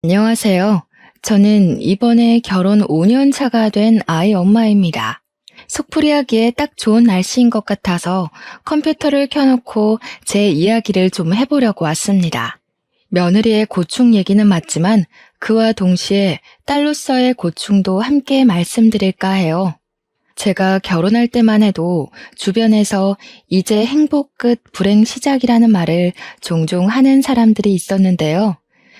안녕하세요. 저는 이번에 결혼 5년 차가 된 아이 엄마입니다. 속풀이하기에 딱 좋은 날씨인 것 같아서 컴퓨터를 켜놓고 제 이야기를 좀 해보려고 왔습니다. 며느리의 고충 얘기는 맞지만 그와 동시에 딸로서의 고충도 함께 말씀드릴까 해요. 제가 결혼할 때만 해도 주변에서 이제 행복 끝 불행 시작이라는 말을 종종 하는 사람들이 있었는데요.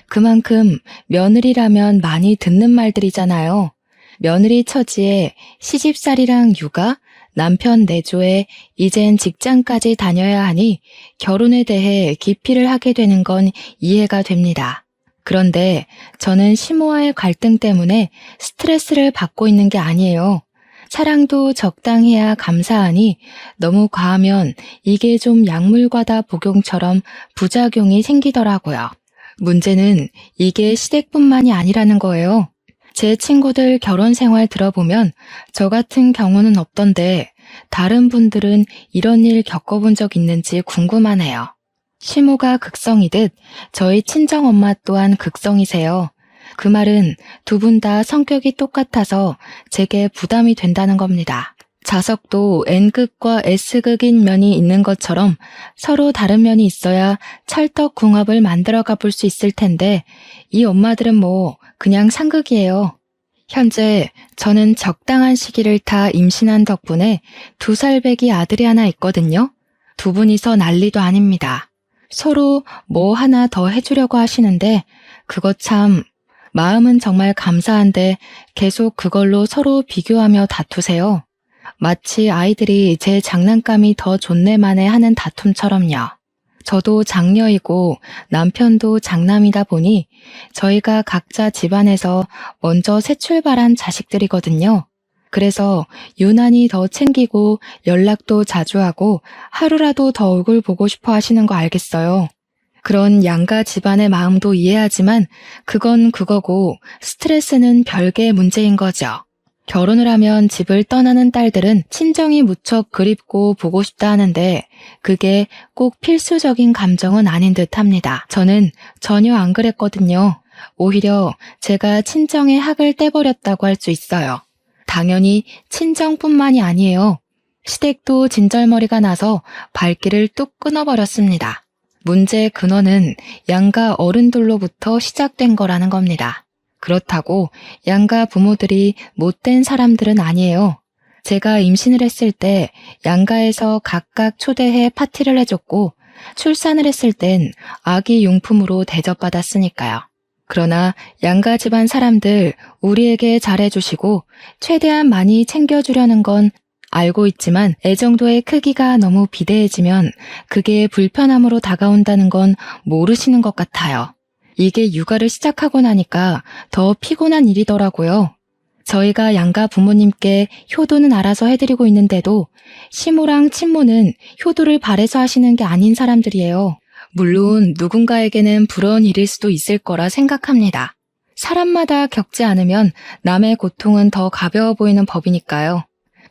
그만큼 며느리라면 많이 듣는 말들이잖아요. 며느리 처지에 시집살이랑 육아, 남편 내조에 이젠 직장까지 다녀야 하니 결혼에 대해 기피를 하게 되는 건 이해가 됩니다. 그런데 저는 시모와의 갈등 때문에 스트레스를 받고 있는 게 아니에요. 사랑도 적당해야 감사하니 너무 과하면 이게 좀 약물과다 복용처럼 부작용이 생기더라고요. 문제는 이게 시댁뿐만이 아니라는 거예요. 제 친구들 결혼 생활 들어보면 저 같은 경우는 없던데 다른 분들은 이런 일 겪어본 적 있는지 궁금하네요. 시모가 극성이듯 저희 친정엄마 또한 극성이세요. 그 말은 두 분 다 성격이 똑같아서 제게 부담이 된다는 겁니다. 자석도 N극과 S극인 면이 있는 것처럼 서로 다른 면이 있어야 찰떡궁합을 만들어 가볼 수 있을 텐데 이 엄마들은 뭐 그냥 상극이에요. 현재 저는 적당한 시기를 타 임신한 덕분에 2살 배기 아들이 하나 있거든요. 두 분이서 난리도 아닙니다. 서로 뭐 하나 더 해주려고 하시는데 그거 참 마음은 정말 감사한데 계속 그걸로 서로 비교하며 다투세요. 마치 아이들이 제 장난감이 더 좋네만에 하는 다툼처럼요. 저도 장녀이고 남편도 장남이다 보니 저희가 각자 집안에서 먼저 새 출발한 자식들이거든요. 그래서 유난히 더 챙기고 연락도 자주 하고 하루라도 더 얼굴 보고 싶어 하시는 거 알겠어요. 그런 양가 집안의 마음도 이해하지만 그건 그거고 스트레스는 별개의 문제인 거죠. 결혼을 하면 집을 떠나는 딸들은 친정이 무척 그립고 보고 싶다 하는데 그게 꼭 필수적인 감정은 아닌 듯 합니다. 저는 전혀 안 그랬거든요. 오히려 제가 친정의 학을 떼버렸다고 할 수 있어요. 당연히 친정뿐만이 아니에요. 시댁도 진절머리가 나서 발길을 뚝 끊어버렸습니다. 문제의 근원은 양가 어른들로부터 시작된 거라는 겁니다. 그렇다고 양가 부모들이 못된 사람들은 아니에요. 제가 임신을 했을 때 양가에서 각각 초대해 파티를 해줬고 출산을 했을 땐 아기 용품으로 대접받았으니까요. 그러나 양가 집안 사람들 우리에게 잘해주시고 최대한 많이 챙겨주려는 건 알고 있지만 애정도의 크기가 너무 비대해지면 그게 불편함으로 다가온다는 건 모르시는 것 같아요. 이게 육아를 시작하고 나니까 더 피곤한 일이더라고요. 저희가 양가 부모님께 효도는 알아서 해드리고 있는데도 시모랑 친모는 효도를 바래서 하시는 게 아닌 사람들이에요. 물론 누군가에게는 부러운 일일 수도 있을 거라 생각합니다. 사람마다 겪지 않으면 남의 고통은 더 가벼워 보이는 법이니까요.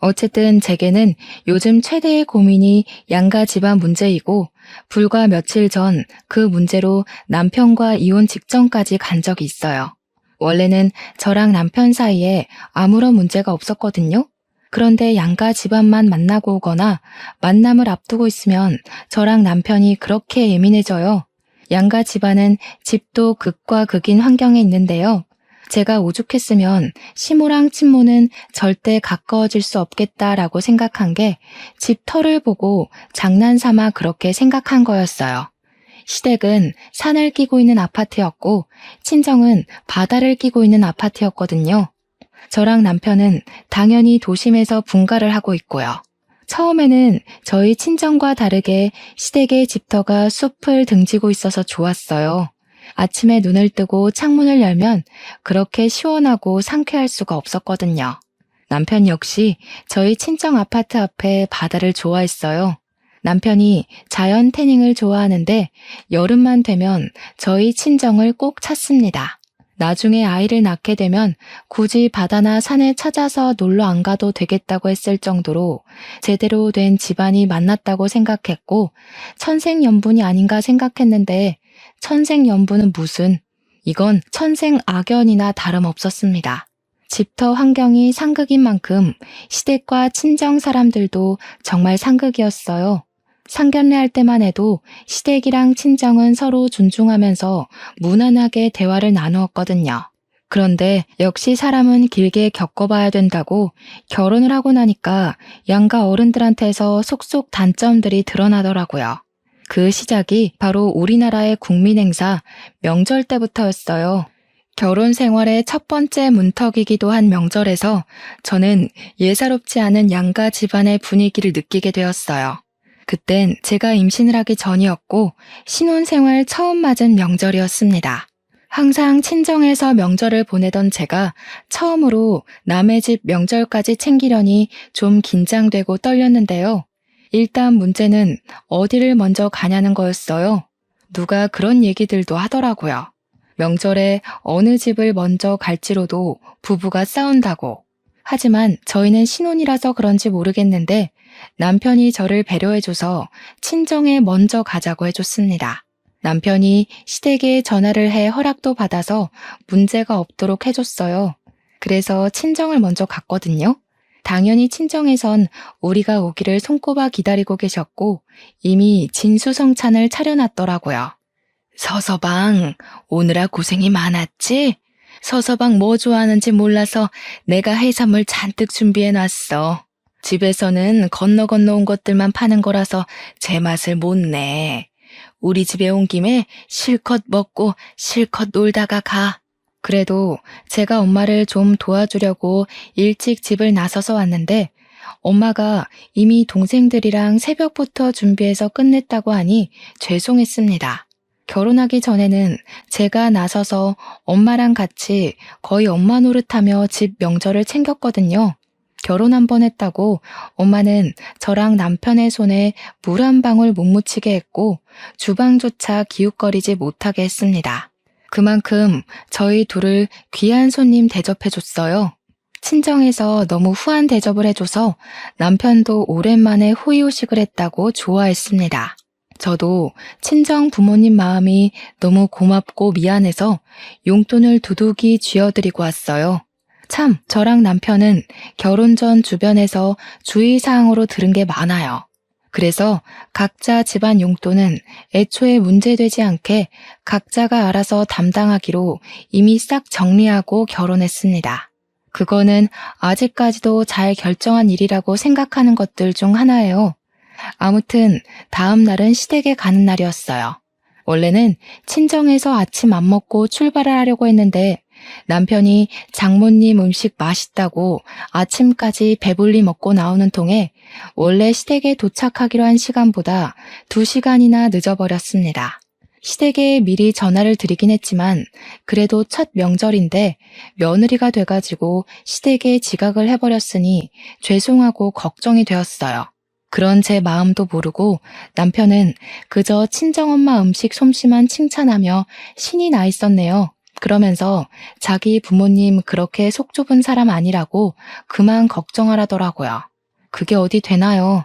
어쨌든 제게는 요즘 최대의 고민이 양가 집안 문제이고 불과 며칠 전 그 문제로 남편과 이혼 직전까지 간 적이 있어요. 원래는 저랑 남편 사이에 아무런 문제가 없었거든요. 그런데 양가 집안만 만나고 오거나 만남을 앞두고 있으면 저랑 남편이 그렇게 예민해져요. 양가 집안은 집도 극과 극인 환경에 있는데요. 제가 오죽했으면 시모랑 친모는 절대 가까워질 수 없겠다라고 생각한 게 집 터를 보고 장난삼아 그렇게 생각한 거였어요. 시댁은 산을 끼고 있는 아파트였고 친정은 바다를 끼고 있는 아파트였거든요. 저랑 남편은 당연히 도심에서 분가를 하고 있고요. 처음에는 저희 친정과 다르게 시댁의 집터가 숲을 등지고 있어서 좋았어요. 아침에 눈을 뜨고 창문을 열면 그렇게 시원하고 상쾌할 수가 없었거든요. 남편 역시 저희 친정 아파트 앞에 바다를 좋아했어요. 남편이 자연 태닝을 좋아하는데 여름만 되면 저희 친정을 꼭 찾습니다. 나중에 아이를 낳게 되면 굳이 바다나 산에 찾아서 놀러 안 가도 되겠다고 했을 정도로 제대로 된 집안이 만났다고 생각했고 천생연분이 아닌가 생각했는데 천생연분은 무슨 이건 천생악연이나 다름없었습니다. 집터 환경이 상극인 만큼 시댁과 친정 사람들도 정말 상극이었어요. 상견례 할 때만 해도 시댁이랑 친정은 서로 존중하면서 무난하게 대화를 나누었거든요. 그런데 역시 사람은 길게 겪어봐야 된다고 결혼을 하고 나니까 양가 어른들한테서 속속 단점들이 드러나더라고요. 그 시작이 바로 우리나라의 국민행사 명절 때부터였어요. 결혼 생활의 첫 번째 문턱이기도 한 명절에서 저는 예사롭지 않은 양가 집안의 분위기를 느끼게 되었어요. 그땐 제가 임신을 하기 전이었고 신혼생활 처음 맞은 명절이었습니다. 항상 친정에서 명절을 보내던 제가 처음으로 남의 집 명절까지 챙기려니 좀 긴장되고 떨렸는데요. 일단 문제는 어디를 먼저 가냐는 거였어요. 누가 그런 얘기들도 하더라고요. 명절에 어느 집을 먼저 갈지로도 부부가 싸운다고. 하지만 저희는 신혼이라서 그런지 모르겠는데 남편이 저를 배려해줘서 친정에 먼저 가자고 해줬습니다. 남편이 시댁에 전화를 해 허락도 받아서 문제가 없도록 해줬어요. 그래서 친정을 먼저 갔거든요. 당연히 친정에선 우리가 오기를 손꼽아 기다리고 계셨고 이미 진수성찬을 차려놨더라고요. 서서방, 오느라 고생이 많았지? 서서방 뭐 좋아하는지 몰라서 내가 해산물 잔뜩 준비해놨어. 집에서는 건너 온 것들만 파는 거라서 제 맛을 못 내. 우리 집에 온 김에 실컷 먹고 실컷 놀다가 가. 그래도 제가 엄마를 좀 도와주려고 일찍 집을 나서서 왔는데 엄마가 이미 동생들이랑 새벽부터 준비해서 끝냈다고 하니 죄송했습니다. 결혼하기 전에는 제가 나서서 엄마랑 같이 거의 엄마 노릇하며 집 명절을 챙겼거든요. 결혼 한 번 했다고 엄마는 저랑 남편의 손에 물 한 방울 못 묻히게 했고 주방조차 기웃거리지 못하게 했습니다. 그만큼 저희 둘을 귀한 손님 대접해줬어요. 친정에서 너무 후한 대접을 해줘서 남편도 오랜만에 호의호식을 했다고 좋아했습니다. 저도 친정 부모님 마음이 너무 고맙고 미안해서 용돈을 두둑이 쥐어드리고 왔어요. 참, 저랑 남편은 결혼 전 주변에서 주의사항으로 들은 게 많아요. 그래서 각자 집안 용돈은 애초에 문제되지 않게 각자가 알아서 담당하기로 이미 싹 정리하고 결혼했습니다. 그거는 아직까지도 잘 결정한 일이라고 생각하는 것들 중 하나예요. 아무튼 다음 날은 시댁에 가는 날이었어요. 원래는 친정에서 아침 안 먹고 출발을 하려고 했는데 남편이 장모님 음식 맛있다고 아침까지 배불리 먹고 나오는 통에 원래 시댁에 도착하기로 한 시간보다 2시간이나 늦어버렸습니다. 시댁에 미리 전화를 드리긴 했지만 그래도 첫 명절인데 며느리가 돼가지고 시댁에 지각을 해버렸으니 죄송하고 걱정이 되었어요. 그런 제 마음도 모르고 남편은 그저 친정엄마 음식 솜씨만 칭찬하며 신이 나 있었네요. 그러면서 자기 부모님 그렇게 속 좁은 사람 아니라고 그만 걱정하라더라고요. 그게 어디 되나요?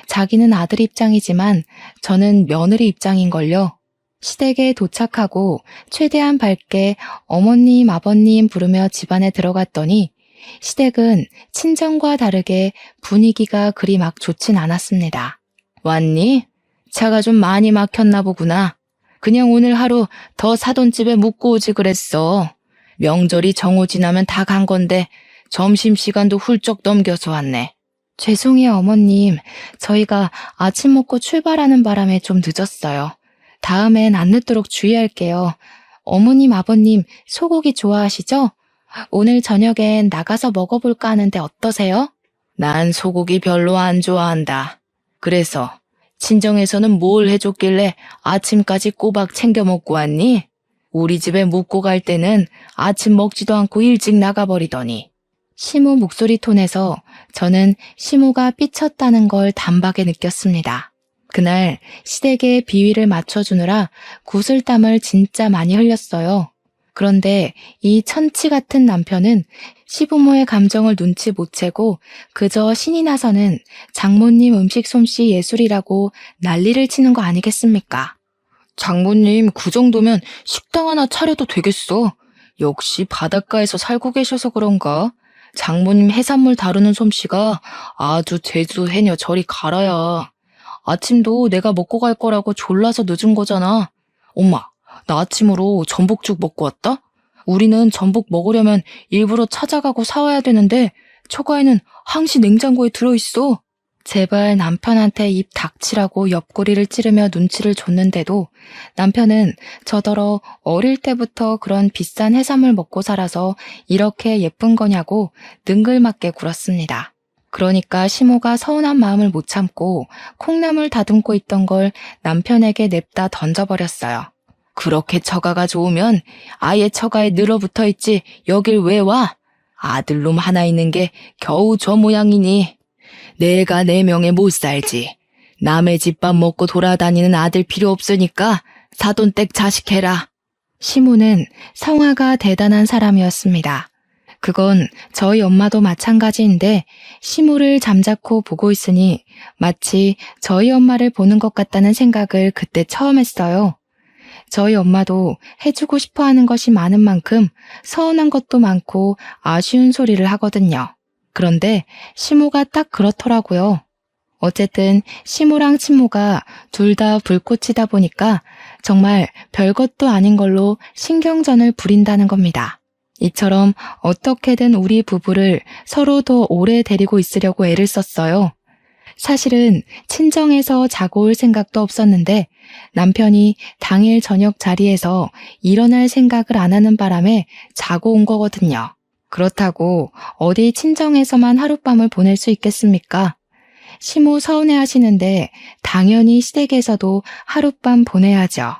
자기는 아들 입장이지만 저는 며느리 입장인걸요. 시댁에 도착하고 최대한 밝게 어머님, 아버님 부르며 집안에 들어갔더니 시댁은 친정과 다르게 분위기가 그리 막 좋진 않았습니다. 왔니? 차가 좀 많이 막혔나 보구나. 그냥 오늘 하루 더 사돈집에 묵고 오지 그랬어. 명절이 정오 지나면 다 간 건데 점심시간도 훌쩍 넘겨서 왔네. 죄송해요, 어머님. 저희가 아침 먹고 출발하는 바람에 좀 늦었어요. 다음엔 안 늦도록 주의할게요. 어머님, 아버님 소고기 좋아하시죠? 오늘 저녁엔 나가서 먹어볼까 하는데 어떠세요? 난 소고기 별로 안 좋아한다. 그래서 친정에서는 뭘 해줬길래 아침까지 꼬박 챙겨 먹고 왔니? 우리 집에 묵고 갈 때는 아침 먹지도 않고 일찍 나가버리더니. 시모 목소리 톤에서 저는 시모가 삐쳤다는 걸 단박에 느꼈습니다. 그날 시댁에 비위를 맞춰주느라 구슬땀을 진짜 많이 흘렸어요. 그런데 이 천치 같은 남편은 시부모의 감정을 눈치 못 채고 그저 신이 나서는 장모님 음식 솜씨 예술이라고 난리를 치는 거 아니겠습니까? 장모님, 그 정도면 식당 하나 차려도 되겠어. 역시 바닷가에서 살고 계셔서 그런가? 장모님 해산물 다루는 솜씨가 아주 제주 해녀 저리 가라야. 아침도 내가 먹고 갈 거라고 졸라서 늦은 거잖아. 엄마, 나 아침으로 전복죽 먹고 왔다? 우리는 전복 먹으려면 일부러 찾아가고 사와야 되는데 처가에는 항시 냉장고에 들어있어. 제발 남편한테 입 닥치라고 옆구리를 찌르며 눈치를 줬는데도 남편은 저더러 어릴 때부터 그런 비싼 해산물 먹고 살아서 이렇게 예쁜 거냐고 능글맞게 굴었습니다. 그러니까 시모가 서운한 마음을 못 참고 콩나물 다듬고 있던 걸 남편에게 냅다 던져버렸어요. 그렇게 처가가 좋으면 아예 처가에 늘어붙어 있지 여길 왜 와? 아들놈 하나 있는 게 겨우 저 모양이니. 내가 내 명에 못 살지. 남의 집밥 먹고 돌아다니는 아들 필요 없으니까 사돈댁 자식해라. 시모는 성화가 대단한 사람이었습니다. 그건 저희 엄마도 마찬가지인데 시모를 잠자코 보고 있으니 마치 저희 엄마를 보는 것 같다는 생각을 그때 처음 했어요. 저희 엄마도 해주고 싶어 하는 것이 많은 만큼 서운한 것도 많고 아쉬운 소리를 하거든요. 그런데 시모가 딱 그렇더라고요. 어쨌든 시모랑 친모가 둘 다 불꽃이다 보니까 정말 별것도 아닌 걸로 신경전을 부린다는 겁니다. 이처럼 어떻게든 우리 부부를 서로 더 오래 데리고 있으려고 애를 썼어요. 사실은 친정에서 자고 올 생각도 없었는데 남편이 당일 저녁 자리에서 일어날 생각을 안 하는 바람에 자고 온 거거든요. 그렇다고 어디 친정에서만 하룻밤을 보낼 수 있겠습니까? 시모 서운해하시는데 당연히 시댁에서도 하룻밤 보내야죠.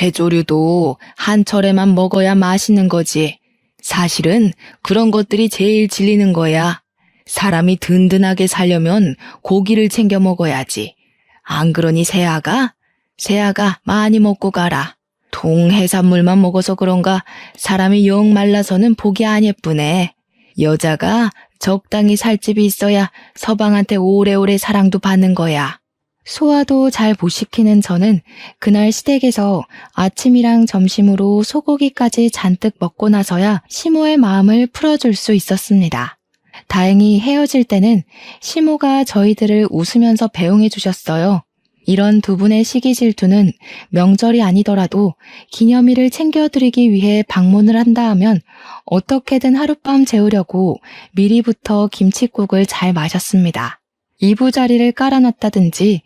해조류도 한철에만 먹어야 맛있는 거지. 사실은 그런 것들이 제일 질리는 거야. 사람이 든든하게 살려면 고기를 챙겨 먹어야지. 안 그러니 새아가 많이 먹고 가라. 동해산물만 먹어서 그런가 사람이 영 말라서는 보기 안 예쁘네. 여자가 적당히 살 집이 있어야 서방한테 오래오래 사랑도 받는 거야. 소화도 잘 못 시키는 저는 그날 시댁에서 아침이랑 점심으로 소고기까지 잔뜩 먹고 나서야 시모의 마음을 풀어줄 수 있었습니다. 다행히 헤어질 때는 시모가 저희들을 웃으면서 배웅해 주셨어요. 이런 두 분의 시기 질투는 명절이 아니더라도 기념일을 챙겨드리기 위해 방문을 한다 하면 어떻게든 하룻밤 재우려고 미리부터 김칫국을 잘 마셨습니다. 이부자리를 깔아놨다든지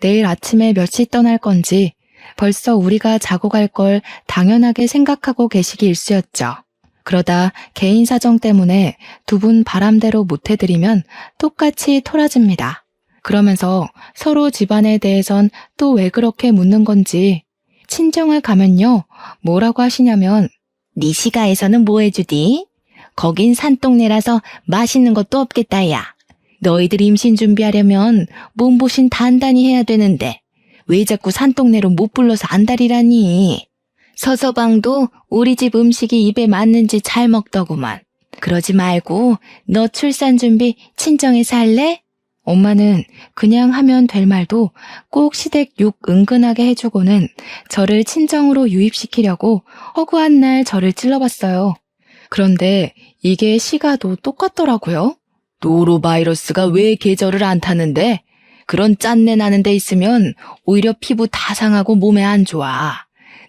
내일 아침에 몇 시 떠날 건지 벌써 우리가 자고 갈 걸 당연하게 생각하고 계시기 일쑤였죠. 그러다 개인 사정 때문에 두 분 바람대로 못해드리면 똑같이 토라집니다. 그러면서 서로 집안에 대해선 또 왜 그렇게 묻는 건지 친정을 가면요 뭐라고 하시냐면 네 시가에서는 뭐 해주디? 거긴 산동네라서 맛있는 것도 없겠다 야. 너희들 임신 준비하려면 몸보신 단단히 해야 되는데 왜 자꾸 산동네로 못 불러서 안달이라니. 서서방도 우리 집 음식이 입에 맞는지 잘 먹더구만. 그러지 말고 너 출산 준비 친정에서 할래? 엄마는 그냥 하면 될 말도 꼭 시댁 욕 은근하게 해주고는 저를 친정으로 유입시키려고 허구한 날 저를 찔러봤어요. 그런데 이게 시가도 똑같더라고요. 노로바이러스가 왜 계절을 안 타는데? 그런 짠내 나는 데 있으면 오히려 피부 다 상하고 몸에 안 좋아.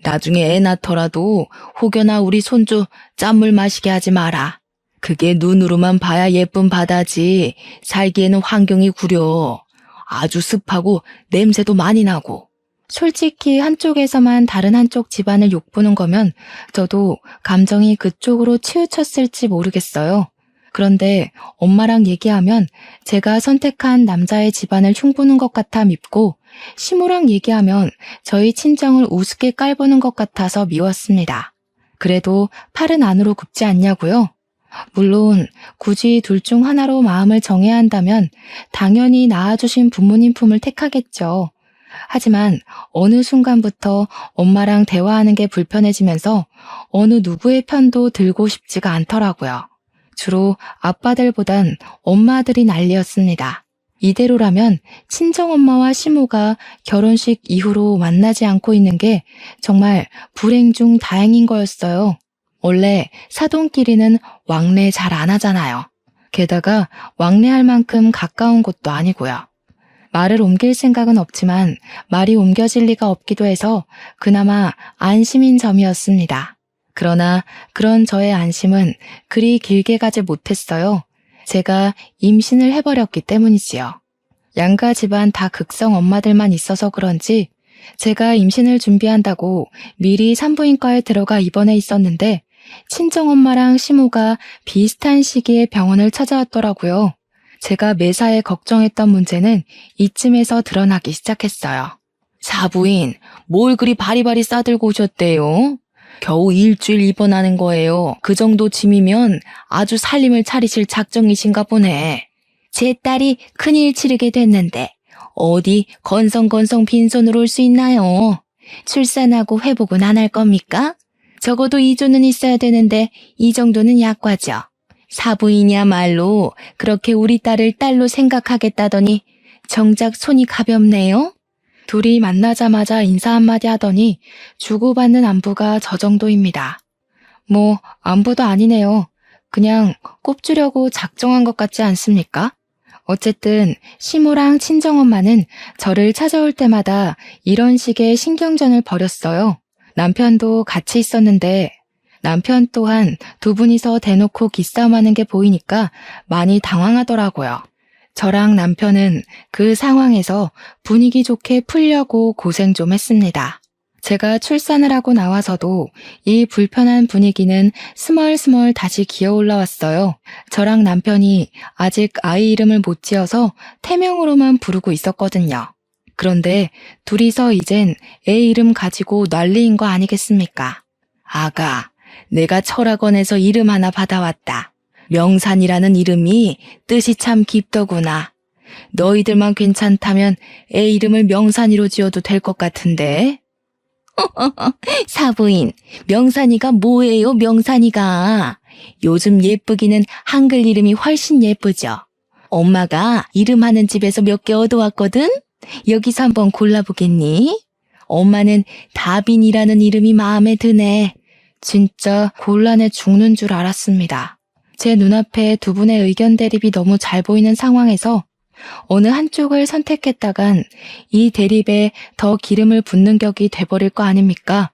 나중에 애 낳더라도 혹여나 우리 손주 짠물 마시게 하지 마라. 그게 눈으로만 봐야 예쁜 바다지 살기에는 환경이 구려. 아주 습하고 냄새도 많이 나고. 솔직히 한쪽에서만 다른 한쪽 집안을 욕보는 거면 저도 감정이 그쪽으로 치우쳤을지 모르겠어요. 그런데 엄마랑 얘기하면 제가 선택한 남자의 집안을 흉보는 것 같아 밉고 시모랑 얘기하면 저희 친정을 우습게 깔보는 것 같아서 미웠습니다. 그래도 팔은 안으로 굽지 않냐고요? 물론 굳이 둘 중 하나로 마음을 정해야 한다면 당연히 낳아주신 부모님 품을 택하겠죠. 하지만 어느 순간부터 엄마랑 대화하는 게 불편해지면서 어느 누구의 편도 들고 싶지가 않더라고요. 주로 아빠들보단 엄마들이 난리였습니다. 이대로라면 친정엄마와 시모가 결혼식 이후로 만나지 않고 있는 게 정말 불행 중 다행인 거였어요. 원래 사돈끼리는 왕래 잘 안 하잖아요. 게다가 왕래할 만큼 가까운 곳도 아니고요. 말을 옮길 생각은 없지만 말이 옮겨질 리가 없기도 해서 그나마 안심인 점이었습니다. 그러나 그런 저의 안심은 그리 길게 가지 못했어요. 제가 임신을 해버렸기 때문이지요. 양가 집안 다 극성 엄마들만 있어서 그런지 제가 임신을 준비한다고 미리 산부인과에 들어가 입원해 있었는데 친정엄마랑 시모가 비슷한 시기에 병원을 찾아왔더라고요. 제가 매사에 걱정했던 문제는 이쯤에서 드러나기 시작했어요. 사부인, 뭘 그리 바리바리 싸들고 오셨대요? 겨우 일주일 입원하는 거예요. 그 정도 짐이면 아주 살림을 차리실 작정이신가 보네. 제 딸이 큰일 치르게 됐는데 어디 건성건성 빈손으로 올 수 있나요? 출산하고 회복은 안 할 겁니까? 적어도 2조는 있어야 되는데 이 정도는 약과죠. 사부인이야말로 그렇게 우리 딸을 딸로 생각하겠다더니 정작 손이 가볍네요. 둘이 만나자마자 인사 한마디 하더니 주고받는 안부가 저 정도입니다. 뭐 안부도 아니네요. 그냥 꼽주려고 작정한 것 같지 않습니까? 어쨌든 시모랑 친정엄마는 저를 찾아올 때마다 이런 식의 신경전을 벌였어요. 남편도 같이 있었는데 남편 또한 두 분이서 대놓고 기싸움하는 게 보이니까 많이 당황하더라고요. 저랑 남편은 그 상황에서 분위기 좋게 풀려고 고생 좀 했습니다. 제가 출산을 하고 나와서도 이 불편한 분위기는 스멀스멀 다시 기어 올라왔어요. 저랑 남편이 아직 아이 이름을 못 지어서 태명으로만 부르고 있었거든요. 그런데 둘이서 이젠 애 이름 가지고 난리인 거 아니겠습니까? 아가, 내가 철학원에서 이름 하나 받아왔다. 명산이라는 이름이 뜻이 참 깊더구나. 너희들만 괜찮다면 애 이름을 명산이로 지어도 될 것 같은데. 사부인, 명산이가 뭐예요, 명산이가? 요즘 예쁘기는 한글 이름이 훨씬 예쁘죠. 엄마가 이름하는 집에서 몇 개 얻어왔거든? 여기서 한번 골라보겠니? 엄마는 다빈이라는 이름이 마음에 드네. 진짜 곤란해 죽는 줄 알았습니다. 제 눈앞에 두 분의 의견 대립이 너무 잘 보이는 상황에서 어느 한쪽을 선택했다간 이 대립에 더 기름을 붓는 격이 돼버릴 거 아닙니까?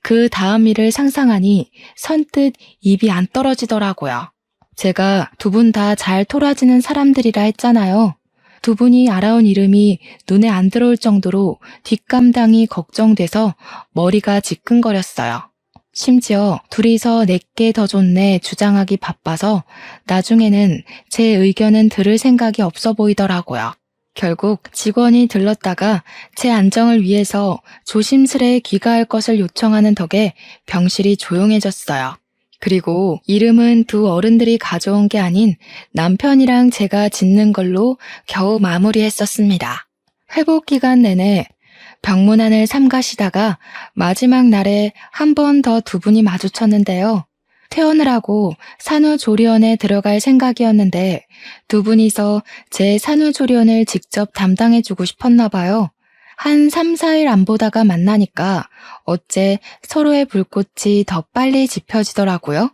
그 다음 일을 상상하니 선뜻 입이 안 떨어지더라고요. 제가 두 분 다 잘 토라지는 사람들이라 했잖아요. 두 분이 알아온 이름이 눈에 안 들어올 정도로 뒷감당이 걱정돼서 머리가 지끈거렸어요. 심지어 둘이서 내게 더 좋네 주장하기 바빠서 나중에는 제 의견은 들을 생각이 없어 보이더라고요. 결국 직원이 들렀다가 제 안정을 위해서 조심스레 귀가할 것을 요청하는 덕에 병실이 조용해졌어요. 그리고 이름은 두 어른들이 가져온 게 아닌 남편이랑 제가 짓는 걸로 겨우 마무리했었습니다. 회복 기간 내내 병문안을 삼가시다가 마지막 날에 한 번 더 두 분이 마주쳤는데요. 퇴원을 하고 산후조리원에 들어갈 생각이었는데 두 분이서 제 산후조리원을 직접 담당해주고 싶었나 봐요. 한 3, 4일 안 보다가 만나니까 어째 서로의 불꽃이 더 빨리 지펴지더라고요.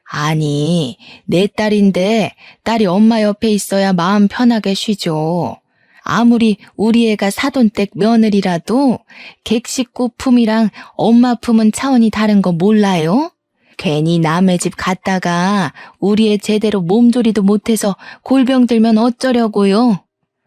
아니, 내 딸인데 딸이 엄마 옆에 있어야 마음 편하게 쉬죠. 아무리 우리 애가 사돈댁 며느리라도 객식구 품이랑 엄마 품은 차원이 다른 거 몰라요? 괜히 남의 집 갔다가 우리 애 제대로 몸조리도 못해서 골병 들면 어쩌려고요?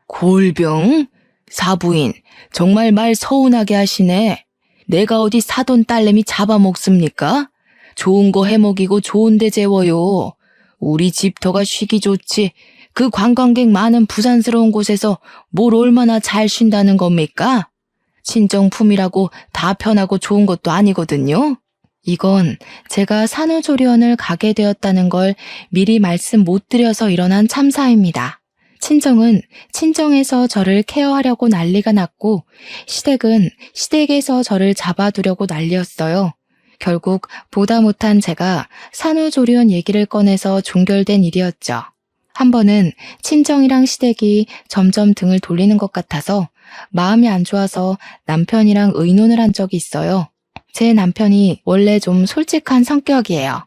골병? 사부인, 정말 말 서운하게 하시네. 내가 어디 사돈 딸내미 잡아먹습니까? 좋은 거 해먹이고 좋은 데 재워요. 우리 집터가 쉬기 좋지. 그 관광객 많은 부산스러운 곳에서 뭘 얼마나 잘 쉰다는 겁니까? 친정품이라고 다 편하고 좋은 것도 아니거든요. 이건 제가 산후조리원을 가게 되었다는 걸 미리 말씀 못 드려서 일어난 참사입니다. 친정은 친정에서 저를 케어하려고 난리가 났고 시댁은 시댁에서 저를 잡아두려고 난리였어요. 결국 보다 못한 제가 산후조리원 얘기를 꺼내서 종결된 일이었죠. 한 번은 친정이랑 시댁이 점점 등을 돌리는 것 같아서 마음이 안 좋아서 남편이랑 의논을 한 적이 있어요. 제 남편이 원래 좀 솔직한 성격이에요.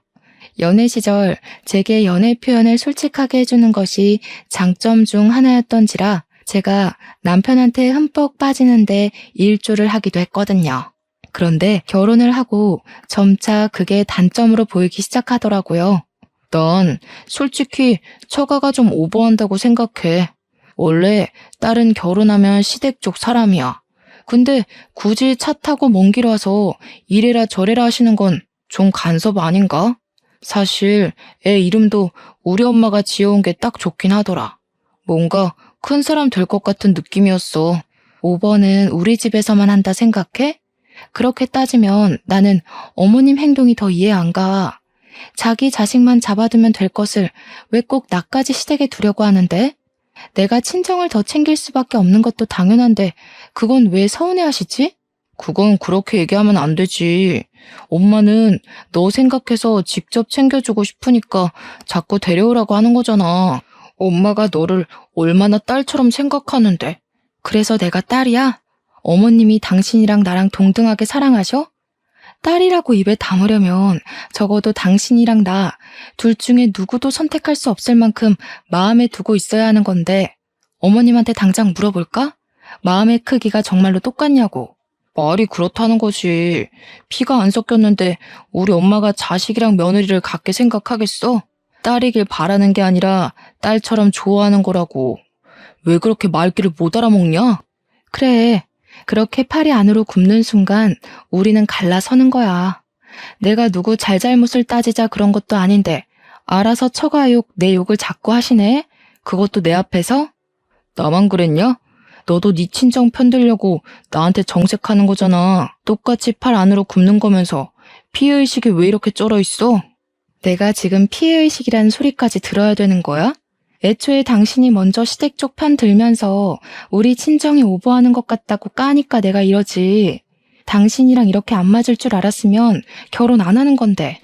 연애 시절 제게 연애 표현을 솔직하게 해주는 것이 장점 중 하나였던지라 제가 남편한테 흠뻑 빠지는데 일조를 하기도 했거든요. 그런데 결혼을 하고 점차 그게 단점으로 보이기 시작하더라고요. 난 솔직히 처가가 좀 오버한다고 생각해. 원래 딸은 결혼하면 시댁 쪽 사람이야. 근데 굳이 차 타고 먼 길 와서 이래라 저래라 하시는 건 좀 간섭 아닌가? 사실 애 이름도 우리 엄마가 지어온 게 딱 좋긴 하더라. 뭔가 큰 사람 될 것 같은 느낌이었어. 5번은 우리 집에서만 한다 생각해? 그렇게 따지면 나는 어머님 행동이 더 이해 안 가. 자기 자식만 잡아두면 될 것을 왜 꼭 나까지 시댁에 두려고 하는데? 내가 친정을 더 챙길 수밖에 없는 것도 당연한데 그건 왜 서운해하시지? 그건 그렇게 얘기하면 안 되지. 엄마는 너 생각해서 직접 챙겨주고 싶으니까 자꾸 데려오라고 하는 거잖아. 엄마가 너를 얼마나 딸처럼 생각하는데. 그래서 내가 딸이야? 어머님이 당신이랑 나랑 동등하게 사랑하셔? 딸이라고 입에 담으려면 적어도 당신이랑 나 둘 중에 누구도 선택할 수 없을 만큼 마음에 두고 있어야 하는 건데 어머님한테 당장 물어볼까? 마음의 크기가 정말로 똑같냐고. 말이 그렇다는 것이 피가 안 섞였는데 우리 엄마가 자식이랑 며느리를 같게 생각하겠어? 딸이길 바라는 게 아니라 딸처럼 좋아하는 거라고. 왜 그렇게 말귀를 못 알아먹냐? 그래. 그렇게 팔이 안으로 굽는 순간 우리는 갈라서는 거야. 내가 누구 잘잘못을 따지자 그런 것도 아닌데 알아서 처가 욕, 내 욕을 자꾸 하시네? 그것도 내 앞에서? 나만 그랬냐? 너도 네 친정 편들려고 나한테 정색하는 거잖아. 똑같이 팔 안으로 굽는 거면서 피해의식이 왜 이렇게 쩔어 있어? 내가 지금 피해의식이라는 소리까지 들어야 되는 거야? 애초에 당신이 먼저 시댁 쪽 편 들면서 우리 친정이 오버하는 것 같다고 까니까 내가 이러지. 당신이랑 이렇게 안 맞을 줄 알았으면 결혼 안 하는 건데.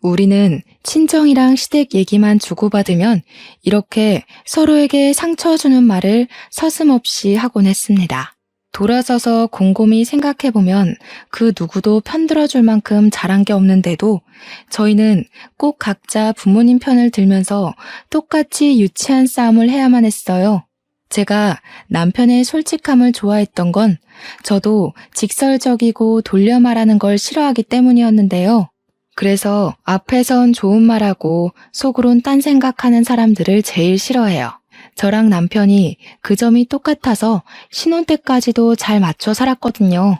우리는 친정이랑 시댁 얘기만 주고받으면 이렇게 서로에게 상처 주는 말을 서슴없이 하곤 했습니다. 돌아서서 곰곰이 생각해보면 그 누구도 편들어줄 만큼 잘한 게 없는데도 저희는 꼭 각자 부모님 편을 들면서 똑같이 유치한 싸움을 해야만 했어요. 제가 남편의 솔직함을 좋아했던 건 저도 직설적이고 돌려 말하는 걸 싫어하기 때문이었는데요. 그래서 앞에선 좋은 말하고 속으론 딴 생각하는 사람들을 제일 싫어해요. 저랑 남편이 그 점이 똑같아서 신혼 때까지도 잘 맞춰 살았거든요.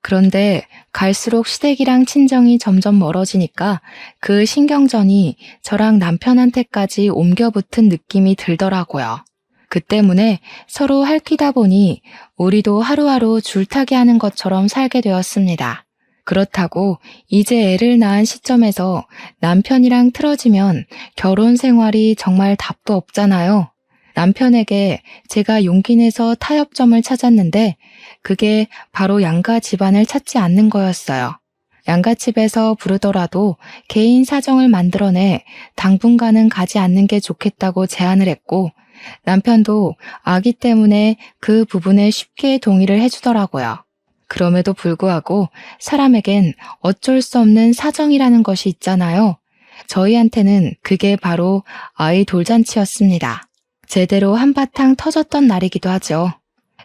그런데 갈수록 시댁이랑 친정이 점점 멀어지니까 그 신경전이 저랑 남편한테까지 옮겨붙은 느낌이 들더라고요. 그 때문에 서로 핥히다 보니 우리도 하루하루 줄타기 하는 것처럼 살게 되었습니다. 그렇다고 이제 애를 낳은 시점에서 남편이랑 틀어지면 결혼 생활이 정말 답도 없잖아요. 남편에게 제가 용기 내서 타협점을 찾았는데 그게 바로 양가 집안을 찾지 않는 거였어요. 양가집에서 부르더라도 개인 사정을 만들어내 당분간은 가지 않는 게 좋겠다고 제안을 했고 남편도 아기 때문에 그 부분에 쉽게 동의를 해주더라고요. 그럼에도 불구하고 사람에겐 어쩔 수 없는 사정이라는 것이 있잖아요. 저희한테는 그게 바로 아이 돌잔치였습니다. 제대로 한바탕 터졌던 날이기도 하죠.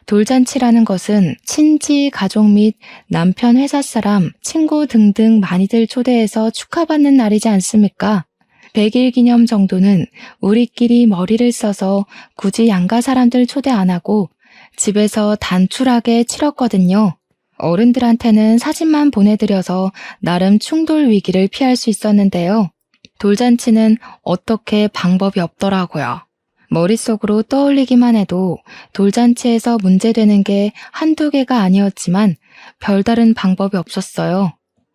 돌잔치라는 것은 친지, 가족 및 남편 회사 사람, 친구 등등 많이들 초대해서 축하받는 날이지 않습니까? 100일 기념 정도는 우리끼리 머리를 써서 굳이 양가 사람들 초대 안 하고 집에서 단출하게 치렀거든요. 어른들한테는 사진만 보내드려서 나름 충돌 위기를 피할 수 있었는데요. 돌잔치는 어떻게 방법이 없더라고요. 머릿속으로 떠올리기만 해도 돌잔치에서 문제되는 게 한두 개가 아니었지만 별다른 방법이 없었어요.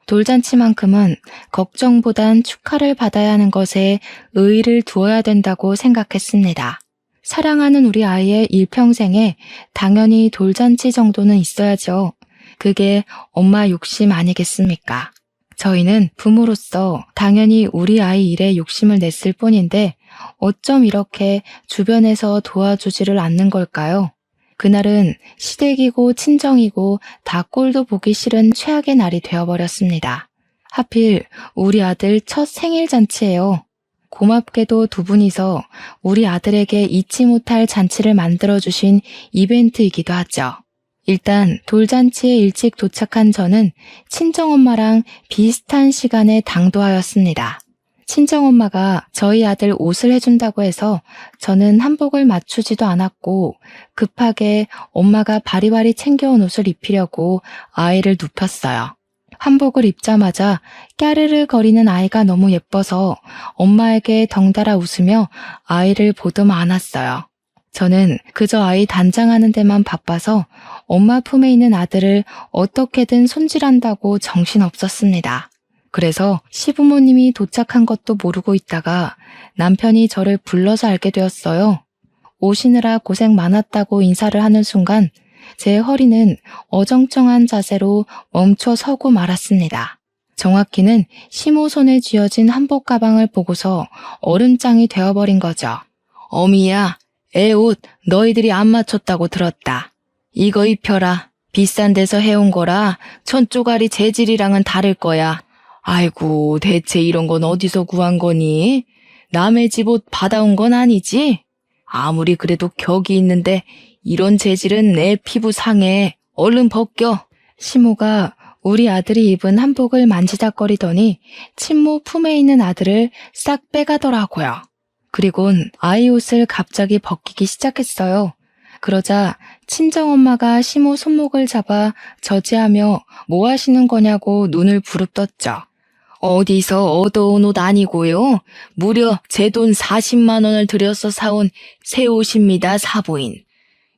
돌잔치만큼은 걱정보단 축하를 받아야 하는 것에 의의를 두어야 된다고 생각했습니다. 사랑하는 우리 아이의 일평생에 당연히 돌잔치 정도는 있어야죠. 그게 엄마 욕심 아니겠습니까? 저희는 부모로서 당연히 우리 아이 일에 욕심을 냈을 뿐인데 어쩜 이렇게 주변에서 도와주지를 않는 걸까요? 그날은 시댁이고 친정이고 다 꼴도 보기 싫은 최악의 날이 되어버렸습니다. 하필 우리 아들 첫 생일 잔치예요. 고맙게도 두 분이서 우리 아들에게 잊지 못할 잔치를 만들어주신 이벤트이기도 하죠. 일단 돌잔치에 일찍 도착한 저는 친정엄마랑 비슷한 시간에 당도하였습니다. 친정엄마가 저희 아들 옷을 해준다고 해서 저는 한복을 맞추지도 않았고 급하게 엄마가 바리바리 챙겨온 옷을 입히려고 아이를 눕혔어요. 한복을 입자마자 까르르 거리는 아이가 너무 예뻐서 엄마에게 덩달아 웃으며 아이를 보듬어 안았어요. 저는 그저 아이 단장하는 데만 바빠서 엄마 품에 있는 아들을 어떻게든 손질한다고 정신없었습니다. 그래서 시부모님이 도착한 것도 모르고 있다가 남편이 저를 불러서 알게 되었어요. 오시느라 고생 많았다고 인사를 하는 순간 제 허리는 어정쩡한 자세로 멈춰 서고 말았습니다. 정확히는 시모 손에 쥐어진 한복 가방을 보고서 얼음장이 되어버린 거죠. 어미야, 애 옷 너희들이 안 맞췄다고 들었다. 이거 입혀라. 비싼 데서 해온 거라 천조가리 재질이랑은 다를 거야. 아이고, 대체 이런 건 어디서 구한 거니? 남의 집 옷 받아온 건 아니지? 아무리 그래도 격이 있는데 이런 재질은 내 피부 상해. 얼른 벗겨. 시모가 우리 아들이 입은 한복을 만지작거리더니 친모 품에 있는 아들을 싹 빼가더라고요. 그리곤 아이 옷을 갑자기 벗기기 시작했어요. 그러자 친정엄마가 시모 손목을 잡아 저지하며 뭐 하시는 거냐고 눈을 부릅떴죠. 어디서 얻어온 옷 아니고요. 무려 제 돈 40만 원을 들여서 사온 새 옷입니다, 사부인.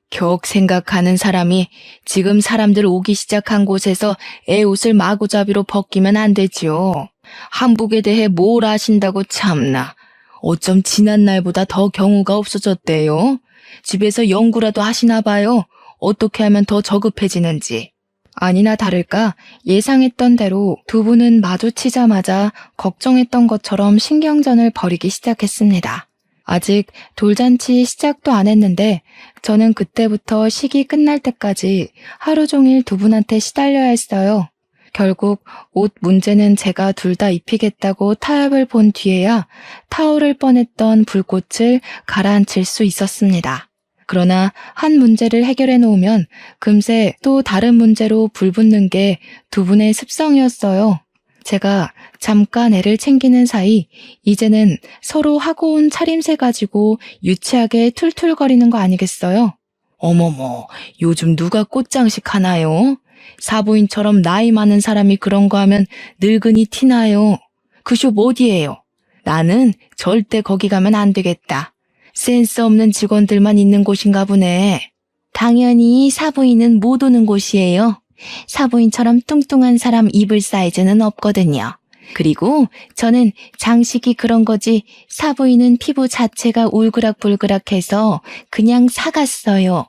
격 생각하는 사람이 지금 사람들 오기 시작한 곳에서 애 옷을 마구잡이로 벗기면 안 되지요. 한복에 대해 뭘 아신다고 참나. 어쩜 지난 날보다 더 경우가 없어졌대요. 집에서 연구라도 하시나 봐요. 어떻게 하면 더 저급해지는지. 아니나 다를까 예상했던 대로 두 분은 마주치자마자 걱정했던 것처럼 신경전을 벌이기 시작했습니다. 아직 돌잔치 시작도 안 했는데 저는 그때부터 식이 끝날 때까지 하루 종일 두 분한테 시달려야 했어요. 결국 옷 문제는 제가 둘 다 입히겠다고 타협을 본 뒤에야 타오를 뻔했던 불꽃을 가라앉힐 수 있었습니다. 그러나 한 문제를 해결해 놓으면 금세 또 다른 문제로 불붙는 게 두 분의 습성이었어요. 제가 잠깐 애를 챙기는 사이 이제는 서로 하고 온 차림새 가지고 유치하게 툴툴거리는 거 아니겠어요? 어머머, 요즘 누가 꽃장식 하나요? 사부인처럼 나이 많은 사람이 그런 거 하면 늙은이 티나요. 그 숍 어디예요? 나는 절대 거기 가면 안 되겠다. 센스 없는 직원들만 있는 곳인가 보네. 당연히 사부인은 못 오는 곳이에요. 사부인처럼 뚱뚱한 사람 입을 사이즈는 없거든요. 그리고 저는 장식이 그런 거지 사부인은 피부 자체가 울그락불그락해서 그냥 사갔어요.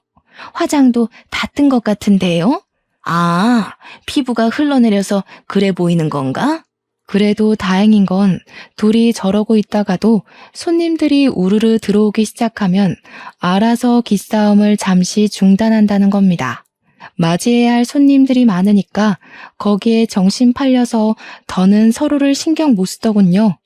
화장도 다 뜬 것 같은데요? 아, 피부가 흘러내려서 그래 보이는 건가? 그래도 다행인 건 둘이 저러고 있다가도 손님들이 우르르 들어오기 시작하면 알아서 기싸움을 잠시 중단한다는 겁니다. 맞이해야 할 손님들이 많으니까 거기에 정신 팔려서 더는 서로를 신경 못 쓰더군요.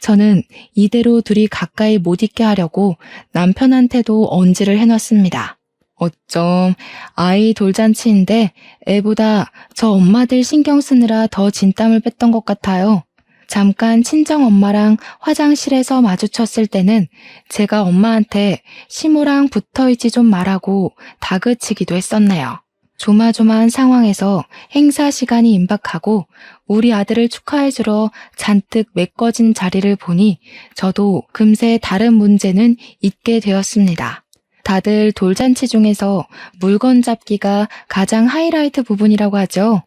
저는 이대로 둘이 가까이 못 있게 하려고 남편한테도 언지를 해놨습니다. 어쩜 아이 돌잔치인데 애보다 저 엄마들 신경 쓰느라 더 진땀을 뺐던 것 같아요. 잠깐 친정엄마랑 화장실에서 마주쳤을 때는 제가 엄마한테 시모랑 붙어있지 좀 말라고 다그치기도 했었네요. 조마조마한 상황에서 행사 시간이 임박하고 우리 아들을 축하해주러 잔뜩 메꿔진 자리를 보니 저도 금세 다른 문제는 잊게 되었습니다. 다들 돌잔치 중에서 물건 잡기가 가장 하이라이트 부분이라고 하죠.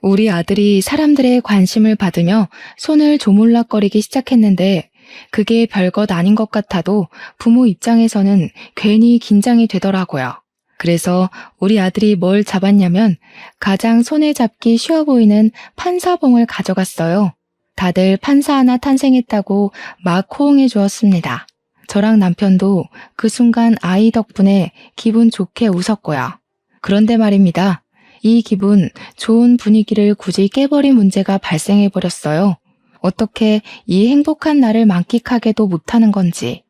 우리 아들이 사람들의 관심을 받으며 손을 조물락거리기 시작했는데 그게 별것 아닌 것 같아도 부모 입장에서는 괜히 긴장이 되더라고요. 그래서 우리 아들이 뭘 잡았냐면 가장 손에 잡기 쉬워 보이는 판사봉을 가져갔어요. 다들 판사 하나 탄생했다고 막 호응해 주었습니다. 저랑 남편도 그 순간 아이 덕분에 기분 좋게 웃었고요. 그런데 말입니다. 이 기분 좋은 분위기를 굳이 깨버린 문제가 발생해 버렸어요. 어떻게 이 행복한 날을 만끽하게도 못하는 건지.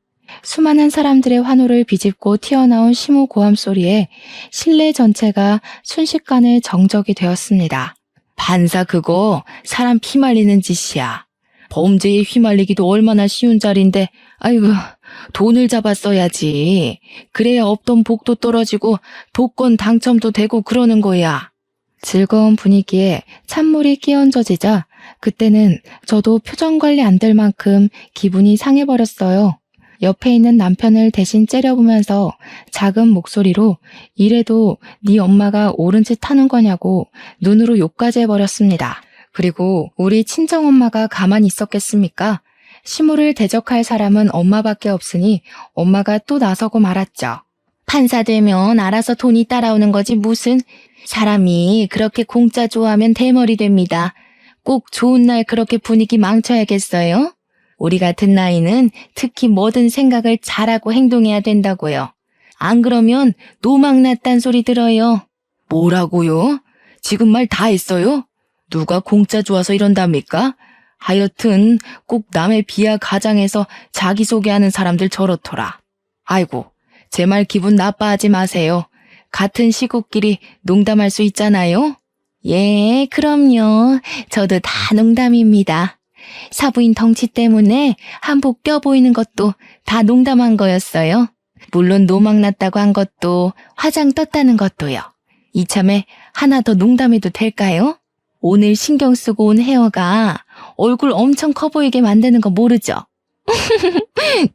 수많은 사람들의 환호를 비집고 튀어나온 심호 고함 소리에 실내 전체가 순식간에 정적이 되었습니다. 판사 그거 사람 피말리는 짓이야. 범죄에 휘말리기도 얼마나 쉬운 자리인데 아이고 돈을 잡았어야지. 그래야 없던 복도 떨어지고 복권 당첨도 되고 그러는 거야. 즐거운 분위기에 찬물이 끼얹어지자 그때는 저도 표정 관리 안 될 만큼 기분이 상해버렸어요. 옆에 있는 남편을 대신 째려보면서 작은 목소리로 이래도 네 엄마가 옳은 짓 하는 거냐고 눈으로 욕까지 해버렸습니다. 그리고 우리 친정엄마가 가만히 있었겠습니까? 시모를 대적할 사람은 엄마밖에 없으니 엄마가 또 나서고 말았죠. 판사 되면 알아서 돈이 따라오는 거지 무슨. 사람이 그렇게 공짜 좋아하면 대머리 됩니다. 꼭 좋은 날 그렇게 분위기 망쳐야겠어요? 우리 같은 나이는 특히 뭐든 생각을 잘하고 행동해야 된다고요. 안 그러면 노망났단 소리 들어요. 뭐라고요? 지금 말 다 했어요? 누가 공짜 좋아서 이런답니까? 하여튼 꼭 남의 비하 가장해서 자기소개하는 사람들 저렇더라. 아이고, 제 말 기분 나빠하지 마세요. 같은 식구끼리 농담할 수 있잖아요? 예, 그럼요. 저도 다 농담입니다. 사부인 덩치 때문에 한복 껴 보이는 것도 다 농담한 거였어요. 물론 노망났다고 한 것도 화장 떴다는 것도요. 이참에 하나 더 농담해도 될까요? 오늘 신경 쓰고 온 헤어가 얼굴 엄청 커 보이게 만드는 거 모르죠?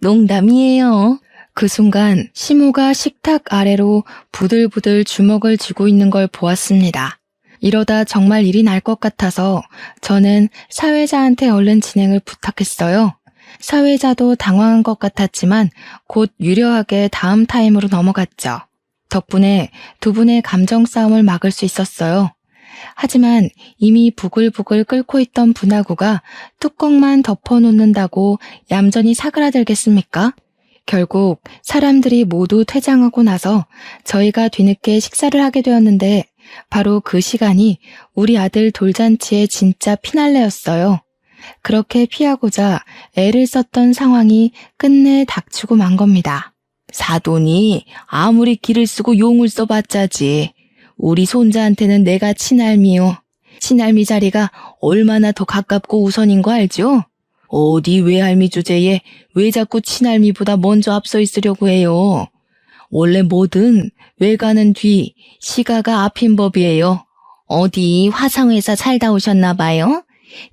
농담이에요. 그 순간 시모가 식탁 아래로 부들부들 주먹을 쥐고 있는 걸 보았습니다. 이러다 정말 일이 날 것 같아서 저는 사회자한테 얼른 진행을 부탁했어요. 사회자도 당황한 것 같았지만 곧 유려하게 다음 타임으로 넘어갔죠. 덕분에 두 분의 감정 싸움을 막을 수 있었어요. 하지만 이미 부글부글 끓고 있던 분화구가 뚜껑만 덮어놓는다고 얌전히 사그라들겠습니까? 결국 사람들이 모두 퇴장하고 나서 저희가 뒤늦게 식사를 하게 되었는데 바로 그 시간이 우리 아들 돌잔치의 진짜 피날레였어요. 그렇게 피하고자 애를 썼던 상황이 끝내 닥치고 만 겁니다. 사돈이 아무리 기를 쓰고 용을 써봤자지. 우리 손자한테는 내가 친할미요. 친할미 자리가 얼마나 더 가깝고 우선인 거 알죠? 어디 외할미 주제에 왜 자꾸 친할미보다 먼저 앞서 있으려고 해요. 원래 뭐든 외가는 뒤, 시가가 앞인 법이에요. 어디 화상회사 살다 오셨나 봐요?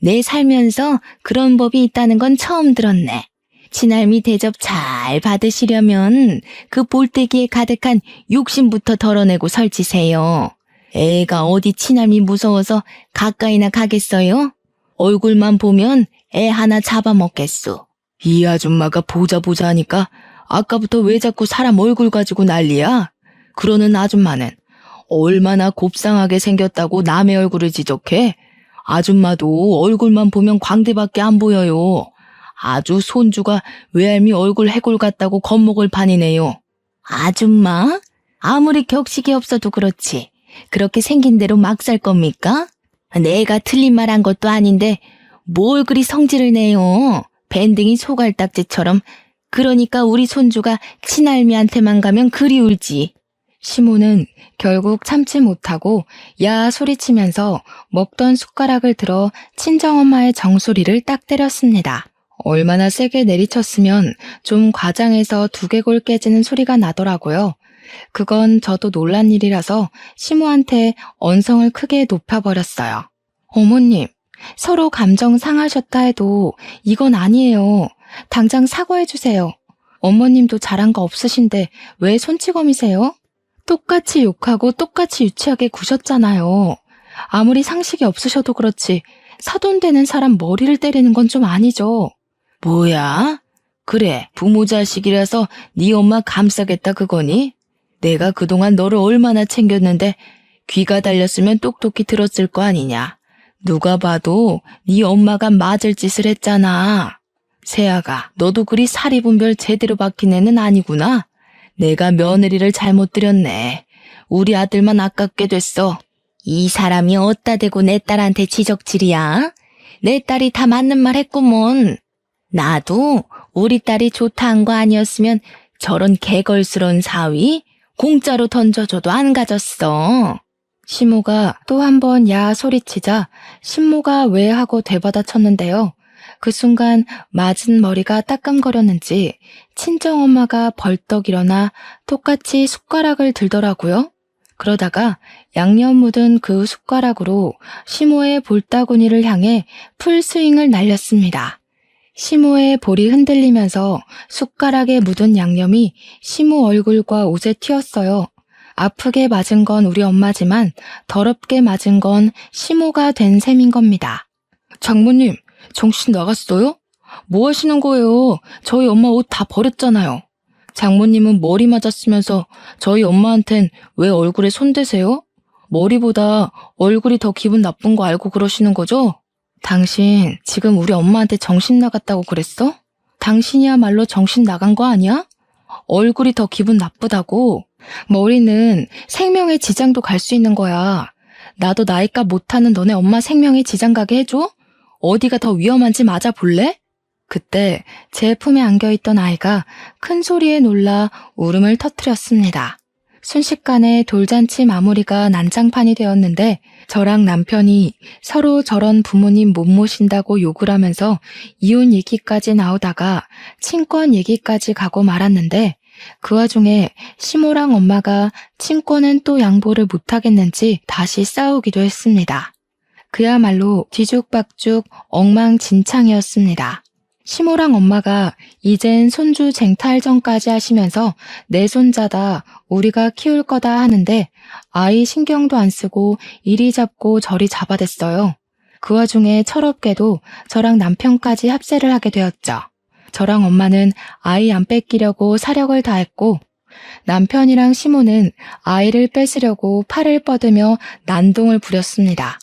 내 살면서 그런 법이 있다는 건 처음 들었네. 친할미 대접 잘 받으시려면 그 볼때기에 가득한 욕심부터 덜어내고 설치세요. 애가 어디 친할미 무서워서 가까이나 가겠어요? 얼굴만 보면 애 하나 잡아먹겠소. 이 아줌마가 보자 하니까 아까부터 왜 자꾸 사람 얼굴 가지고 난리야? 그러는 아줌마는 얼마나 곱상하게 생겼다고 남의 얼굴을 지적해? 아줌마도 얼굴만 보면 광대밖에 안 보여요. 아주 손주가 외할미 얼굴 해골 같다고 겁먹을 판이네요. 아줌마? 아무리 격식이 없어도 그렇지. 그렇게 생긴 대로 막 살 겁니까? 내가 틀린 말 한 것도 아닌데 뭘 그리 성질을 내요. 밴댕이 소갈딱지처럼. 그러니까 우리 손주가 친할미한테만 가면 그리 울지. 시모는 결국 참지 못하고 야 소리치면서 먹던 숟가락을 들어 친정엄마의 정수리를 딱 때렸습니다. 얼마나 세게 내리쳤으면 좀 과장해서 두개골 깨지는 소리가 나더라고요. 그건 저도 놀란 일이라서 시모한테 언성을 크게 높여버렸어요. 어머님, 서로 감정 상하셨다 해도 이건 아니에요. 당장 사과해주세요. 어머님도 잘한 거 없으신데 왜 손찌검이세요? 똑같이 욕하고 똑같이 유치하게 구셨잖아요. 아무리 상식이 없으셔도 그렇지 사돈 되는 사람 머리를 때리는 건 좀 아니죠. 뭐야? 그래, 부모 자식이라서 네 엄마 감싸겠다 그거니? 내가 그동안 너를 얼마나 챙겼는데 귀가 달렸으면 똑똑히 들었을 거 아니냐. 누가 봐도 네 엄마가 맞을 짓을 했잖아. 세아가, 너도 그리 사리분별 제대로 박힌 애는 아니구나. 내가 며느리를 잘못 들였네. 우리 아들만 아깝게 됐어. 이 사람이 어디다 대고 내 딸한테 지적질이야? 내 딸이 다 맞는 말 했구먼. 나도 우리 딸이 좋다 한 거 아니었으면 저런 개걸스러운 사위 공짜로 던져줘도 안 가졌어. 시모가 또 한 번 야 소리치자 신모가 왜 하고 되받아 쳤는데요. 그 순간 맞은 머리가 따끔거렸는지 친정엄마가 벌떡 일어나 똑같이 숟가락을 들더라고요. 그러다가 양념 묻은 그 숟가락으로 시모의 볼따구니를 향해 풀스윙을 날렸습니다. 시모의 볼이 흔들리면서 숟가락에 묻은 양념이 시모 얼굴과 옷에 튀었어요. 아프게 맞은 건 우리 엄마지만 더럽게 맞은 건 시모가 된 셈인 겁니다. 장모님, 정신 나갔어요? 뭐 하시는 거예요? 저희 엄마 옷 다 버렸잖아요. 장모님은 머리 맞았으면서 저희 엄마한텐 왜 얼굴에 손대세요? 머리보다 얼굴이 더 기분 나쁜 거 알고 그러시는 거죠? 당신 지금 우리 엄마한테 정신 나갔다고 그랬어? 당신이야말로 정신 나간 거 아니야? 얼굴이 더 기분 나쁘다고? 머리는 생명에 지장도 갈 수 있는 거야. 나도 나이값 못하는 너네 엄마 생명에 지장 가게 해줘? 어디가 더 위험한지 맞아볼래? 그때 제 품에 안겨있던 아이가 큰 소리에 놀라 울음을 터뜨렸습니다. 순식간에 돌잔치 마무리가 난장판이 되었는데 저랑 남편이 서로 저런 부모님 못 모신다고 욕을 하면서 이혼 얘기까지 나오다가 친권 얘기까지 가고 말았는데 그 와중에 시모랑 엄마가 친권은 또 양보를 못하겠는지 다시 싸우기도 했습니다. 그야말로 뒤죽박죽 엉망진창이었습니다. 시모랑 엄마가 이젠 손주 쟁탈전까지 하시면서 내 손자다 우리가 키울 거다 하는데 아이 신경도 안 쓰고 이리 잡고 저리 잡아댔어요. 그 와중에 철없게도 저랑 남편까지 합세를 하게 되었죠. 저랑 엄마는 아이 안 뺏기려고 사력을 다했고 남편이랑 시모는 아이를 뺏으려고 팔을 뻗으며 난동을 부렸습니다.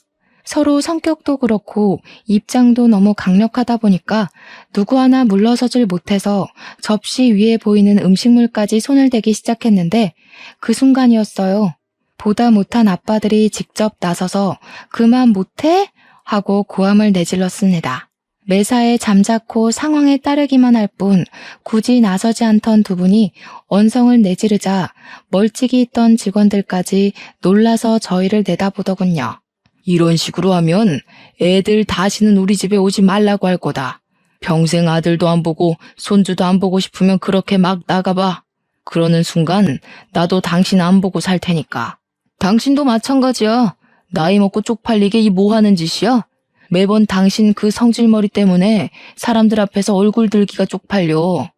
서로 성격도 그렇고 입장도 너무 강력하다 보니까 누구 하나 물러서질 못해서 접시 위에 보이는 음식물까지 손을 대기 시작했는데 그 순간이었어요. 보다 못한 아빠들이 직접 나서서 그만 못해? 하고 고함을 내질렀습니다. 매사에 잠자코 상황에 따르기만 할 뿐 굳이 나서지 않던 두 분이 언성을 내지르자 멀찍이 있던 직원들까지 놀라서 저희를 내다보더군요. 이런 식으로 하면 애들 다시는 우리 집에 오지 말라고 할 거다. 평생 아들도 안 보고 손주도 안 보고 싶으면 그렇게 막 나가봐. 그러는 순간 나도 당신 안 보고 살 테니까. 당신도 마찬가지야. 나이 먹고 쪽팔리게 이 뭐 하는 짓이야? 매번 당신 그 성질머리 때문에 사람들 앞에서 얼굴 들기가 쪽팔려.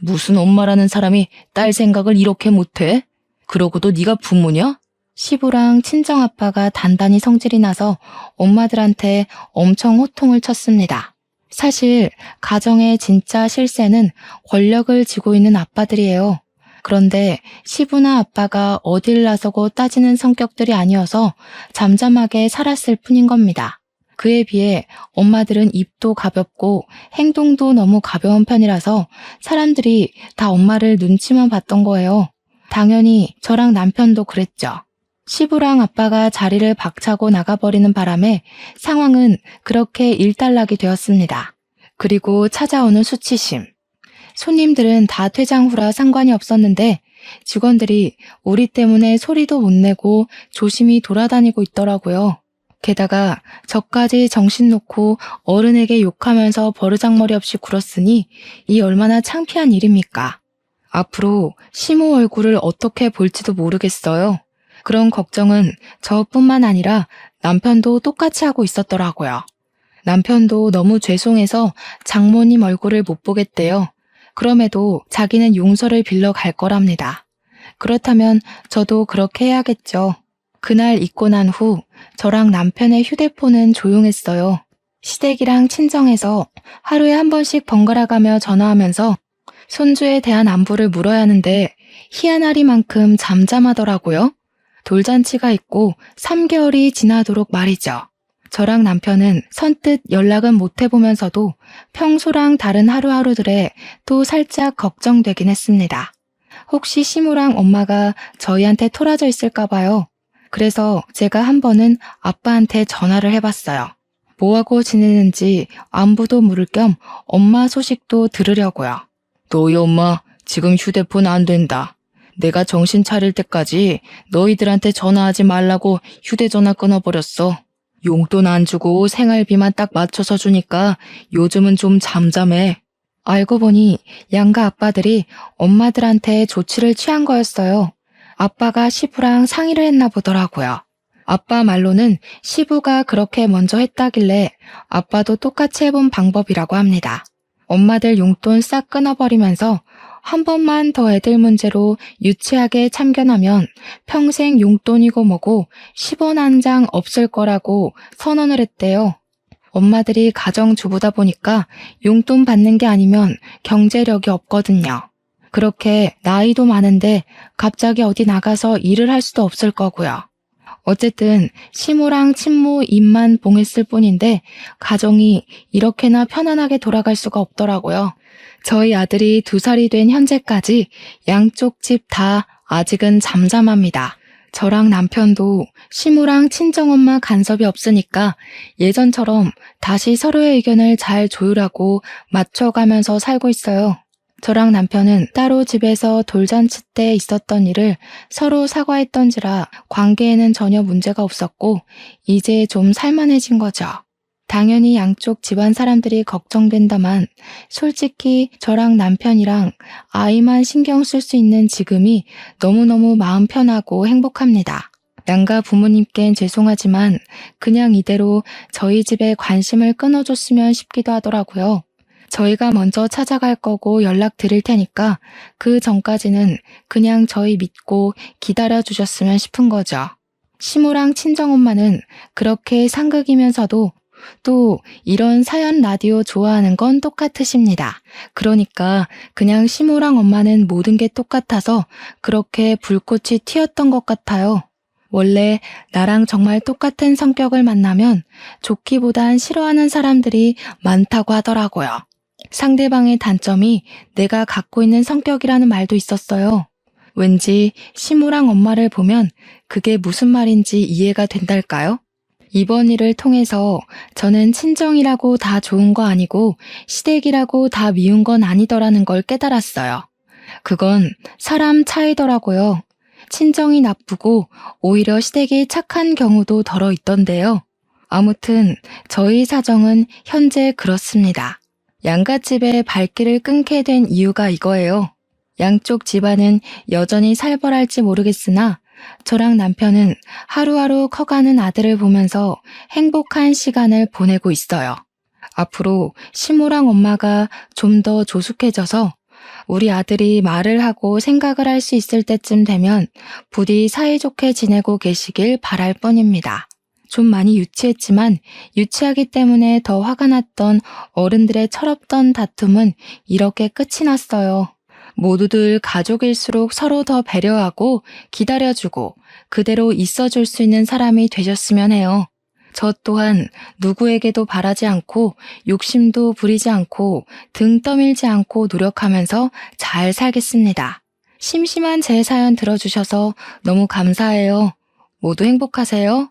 무슨 엄마라는 사람이 딸 생각을 이렇게 못해? 그러고도 네가 부모냐? 시부랑 친정아빠가 단단히 성질이 나서 엄마들한테 엄청 호통을 쳤습니다. 사실 가정의 진짜 실세는 권력을 쥐고 있는 아빠들이에요. 그런데 시부나 아빠가 어딜 나서고 따지는 성격들이 아니어서 잠잠하게 살았을 뿐인 겁니다. 그에 비해 엄마들은 입도 가볍고 행동도 너무 가벼운 편이라서 사람들이 다 엄마를 눈치만 봤던 거예요. 당연히 저랑 남편도 그랬죠. 시부랑 아빠가 자리를 박차고 나가버리는 바람에 상황은 그렇게 일단락이 되었습니다. 그리고 찾아오는 수치심. 손님들은 다 퇴장 후라 상관이 없었는데 직원들이 우리 때문에 소리도 못 내고 조심히 돌아다니고 있더라고요. 게다가 저까지 정신 놓고 어른에게 욕하면서 버르장머리 없이 굴었으니 이 얼마나 창피한 일입니까? 앞으로 시모 얼굴을 어떻게 볼지도 모르겠어요. 그런 걱정은 저뿐만 아니라 남편도 똑같이 하고 있었더라고요. 남편도 너무 죄송해서 장모님 얼굴을 못 보겠대요. 그럼에도 자기는 용서를 빌러 갈 거랍니다. 그렇다면 저도 그렇게 해야겠죠. 그날 있고 난 후 저랑 남편의 휴대폰은 조용했어요. 시댁이랑 친정에서 하루에 한 번씩 번갈아가며 전화하면서 손주에 대한 안부를 물어야 하는데 희한하리만큼 잠잠하더라고요. 돌잔치가 있고 3개월이 지나도록 말이죠. 저랑 남편은 선뜻 연락은 못 해보면서도 평소랑 다른 하루하루들에 또 살짝 걱정되긴 했습니다. 혹시 시무랑 엄마가 저희한테 토라져 있을까 봐요. 그래서 제가 한 번은 아빠한테 전화를 해봤어요. 뭐하고 지내는지 안부도 물을 겸 엄마 소식도 들으려고요. 너희 엄마 지금 휴대폰 안 된다. 내가 정신 차릴 때까지 너희들한테 전화하지 말라고 휴대전화 끊어버렸어. 용돈 안 주고 생활비만 딱 맞춰서 주니까 요즘은 좀 잠잠해. 알고 보니 양가 아빠들이 엄마들한테 조치를 취한 거였어요. 아빠가 시부랑 상의를 했나 보더라고요. 아빠 말로는 시부가 그렇게 먼저 했다길래 아빠도 똑같이 해본 방법이라고 합니다. 엄마들 용돈 싹 끊어버리면서 한 번만 더 애들 문제로 유치하게 참견하면 평생 용돈이고 뭐고 10원 한 장 없을 거라고 선언을 했대요. 엄마들이 가정주부다 보니까 용돈 받는 게 아니면 경제력이 없거든요. 그렇게 나이도 많은데 갑자기 어디 나가서 일을 할 수도 없을 거고요. 어쨌든 시모랑 친모 입만 봉했을 뿐인데 가정이 이렇게나 편안하게 돌아갈 수가 없더라고요. 저희 아들이 2살이 된 현재까지 양쪽 집 다 아직은 잠잠합니다. 저랑 남편도 시모랑 친정엄마 간섭이 없으니까 예전처럼 다시 서로의 의견을 잘 조율하고 맞춰가면서 살고 있어요. 저랑 남편은 따로 집에서 돌잔치 때 있었던 일을 서로 사과했던지라 관계에는 전혀 문제가 없었고 이제 좀 살만해진 거죠. 당연히 양쪽 집안 사람들이 걱정된다만 솔직히 저랑 남편이랑 아이만 신경 쓸 수 있는 지금이 너무너무 마음 편하고 행복합니다. 양가 부모님께는 죄송하지만 그냥 이대로 저희 집에 관심을 끊어줬으면 싶기도 하더라고요. 저희가 먼저 찾아갈 거고 연락 드릴 테니까 그 전까지는 그냥 저희 믿고 기다려 주셨으면 싶은 거죠. 시모랑 친정엄마는 그렇게 상극이면서도 또 이런 사연 라디오 좋아하는 건 똑같으십니다. 그러니까 그냥 시모랑 엄마는 모든 게 똑같아서 그렇게 불꽃이 튀었던 것 같아요. 원래 나랑 정말 똑같은 성격을 만나면 좋기보단 싫어하는 사람들이 많다고 하더라고요. 상대방의 단점이 내가 갖고 있는 성격이라는 말도 있었어요. 왠지 시모랑 엄마를 보면 그게 무슨 말인지 이해가 된달까요? 이번 일을 통해서 저는 친정이라고 다 좋은 거 아니고 시댁이라고 다 미운 건 아니더라는 걸 깨달았어요. 그건 사람 차이더라고요. 친정이 나쁘고 오히려 시댁이 착한 경우도 덜어 있던데요. 아무튼 저희 사정은 현재 그렇습니다. 양갓집의 발길을 끊게 된 이유가 이거예요. 양쪽 집안은 여전히 살벌할지 모르겠으나 저랑 남편은 하루하루 커가는 아들을 보면서 행복한 시간을 보내고 있어요. 앞으로 시모랑 엄마가 좀 더 조숙해져서 우리 아들이 말을 하고 생각을 할 수 있을 때쯤 되면 부디 사이좋게 지내고 계시길 바랄 뿐입니다. 좀 많이 유치했지만 유치하기 때문에 더 화가 났던 어른들의 철없던 다툼은 이렇게 끝이 났어요. 모두들 가족일수록 서로 더 배려하고 기다려주고 그대로 있어줄 수 있는 사람이 되셨으면 해요. 저 또한 누구에게도 바라지 않고 욕심도 부리지 않고 등 떠밀지 않고 노력하면서 잘 살겠습니다. 심심한 제 사연 들어주셔서 너무 감사해요. 모두 행복하세요.